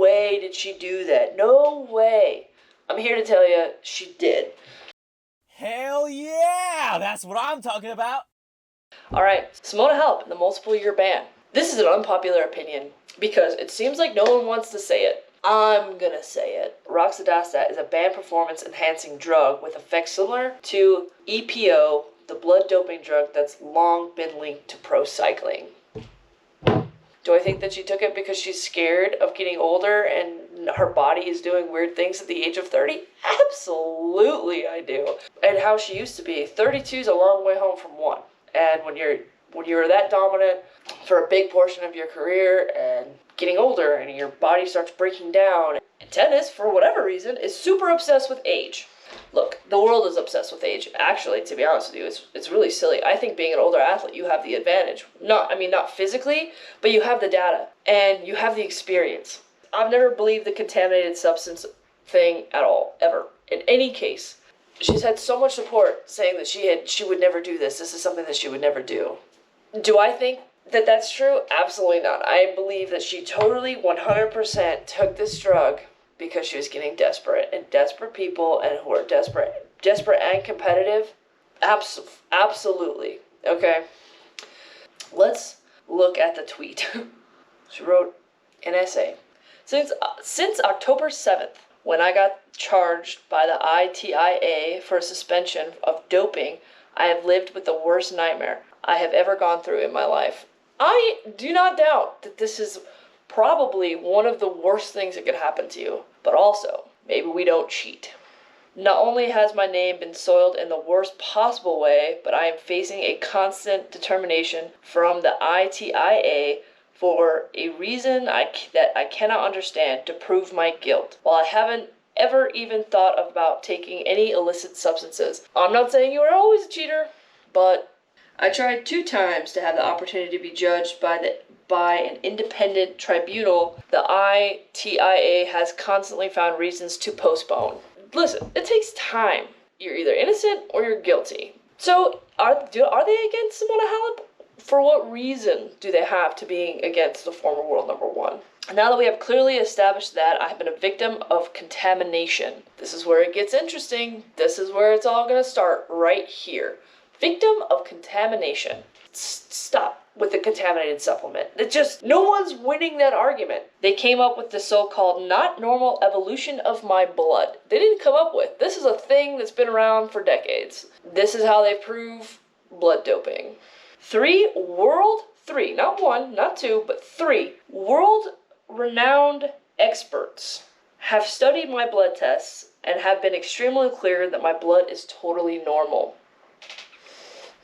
way did she do that. No way. I'm here to tell you, she did. Hell yeah! That's what I'm talking about. Alright, Simona Halep, the multiple-year ban. This is an unpopular opinion because it seems like no one wants to say it. I'm gonna say it. Roxadustat is a banned performance-enhancing drug with effects similar to EPO, the blood doping drug that's long been linked to pro cycling. Do I think that she took it because she's scared of getting older and her body is doing weird things at the age of 30? Absolutely I do. And how she used to be. 32 is a long way home from 1. And when you're that dominant for a big portion of your career and getting older and your body starts breaking down, and tennis, for whatever reason, is super obsessed with age. Look, the world is obsessed with age. Actually, to be honest with you, it's really silly. I think being an older athlete, you have the advantage. Not physically, but you have the data and you have the experience. I've never believed the contaminated substance thing at all, ever. In any case, she's had so much support saying that she would never do this. This is something that she would never do. Do I think that that's true? Absolutely not. I believe that she totally 100% took this drug because she was getting desperate, and desperate people and who are desperate and competitive, absolutely. Okay, let's look at the tweet. She wrote an essay. Since October 7th, when I got charged by the ITIA for a suspension of doping, I have lived with the worst nightmare I have ever gone through in my life. I do not doubt that this is probably one of the worst things that could happen to you. But also, maybe we don't cheat. Not only has my name been soiled in the worst possible way, but I am facing a constant determination from the ITIA for a reason that I cannot understand to prove my guilt. While I haven't ever even thought about taking any illicit substances. I'm not saying you are always a cheater, but I tried 2 times to have the opportunity to be judged by an independent tribunal. The ITIA has constantly found reasons to postpone. Listen, it takes time. You're either innocent or you're guilty. So, are they against Simona Halep? For what reason do they have to being against the former world number 1? Now that we have clearly established that, I have been a victim of contamination. This is where it gets interesting. This is where it's all going to start, right here. Victim of contamination. Stop with the contaminated supplement. No one's winning that argument. They came up with the so-called not normal evolution of my blood. They didn't come up with. This is a thing that's been around for decades. This is how they prove blood doping. 3, not 1, not 2, but 3 world-renowned experts have studied my blood tests and have been extremely clear that my blood is totally normal.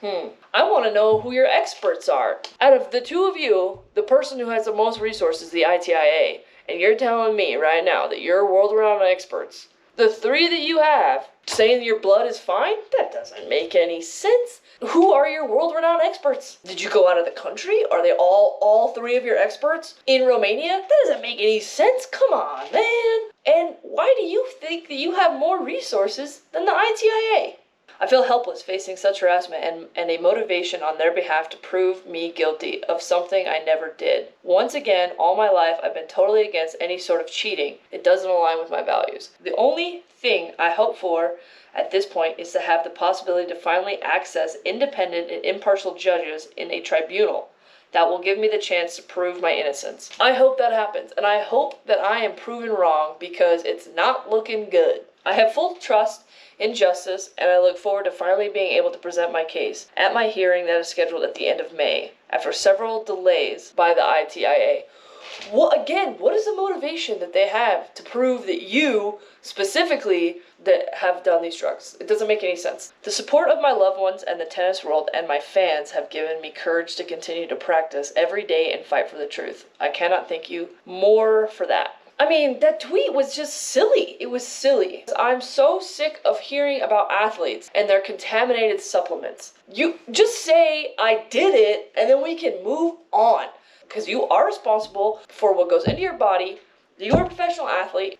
I want to know who your experts are. Out of the 2 of you, the person who has the most resources is the ITIA, and you're telling me right now that you're world-renowned experts. The 3 that you have saying that your blood is fine? That doesn't make any sense. Who are your world-renowned experts? Did you go out of the country? Are they all 3 of your experts in Romania? That doesn't make any sense. Come on, man. And why do you think that you have more resources than the ITIA? I feel helpless facing such harassment and a motivation on their behalf to prove me guilty of something I never did. Once again, all my life, I've been totally against any sort of cheating. It doesn't align with my values. The only thing I hope for at this point is to have the possibility to finally access independent and impartial judges in a tribunal that will give me the chance to prove my innocence. I hope that happens, and I hope that I am proven wrong because it's not looking good. I have full trust in justice, and I look forward to finally being able to present my case at my hearing that is scheduled at the end of May, after several delays by the ITIA. What is the motivation that they have to prove that you, specifically, that have done these drugs? It doesn't make any sense. The support of my loved ones and the tennis world and my fans have given me courage to continue to practice every day and fight for the truth. I cannot thank you more for that. I mean, that tweet was just silly. It was silly. I'm so sick of hearing about athletes and their contaminated supplements. You just say, I did it, and then we can move on. Because you are responsible for what goes into your body. You are a professional athlete.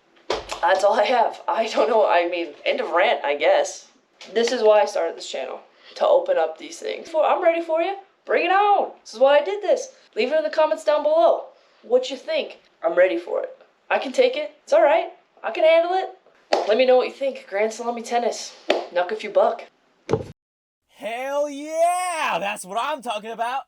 That's all I have. I don't know. I mean, end of rant, I guess. This is why I started this channel. To open up these things. I'm ready for you. Bring it on. This is why I did this. Leave it in the comments down below. What you think. I'm ready for it. I can take it. It's alright. I can handle it. Let me know what you think. Grand Salami Tennis. Knuck if you buck. Hell yeah! That's what I'm talking about.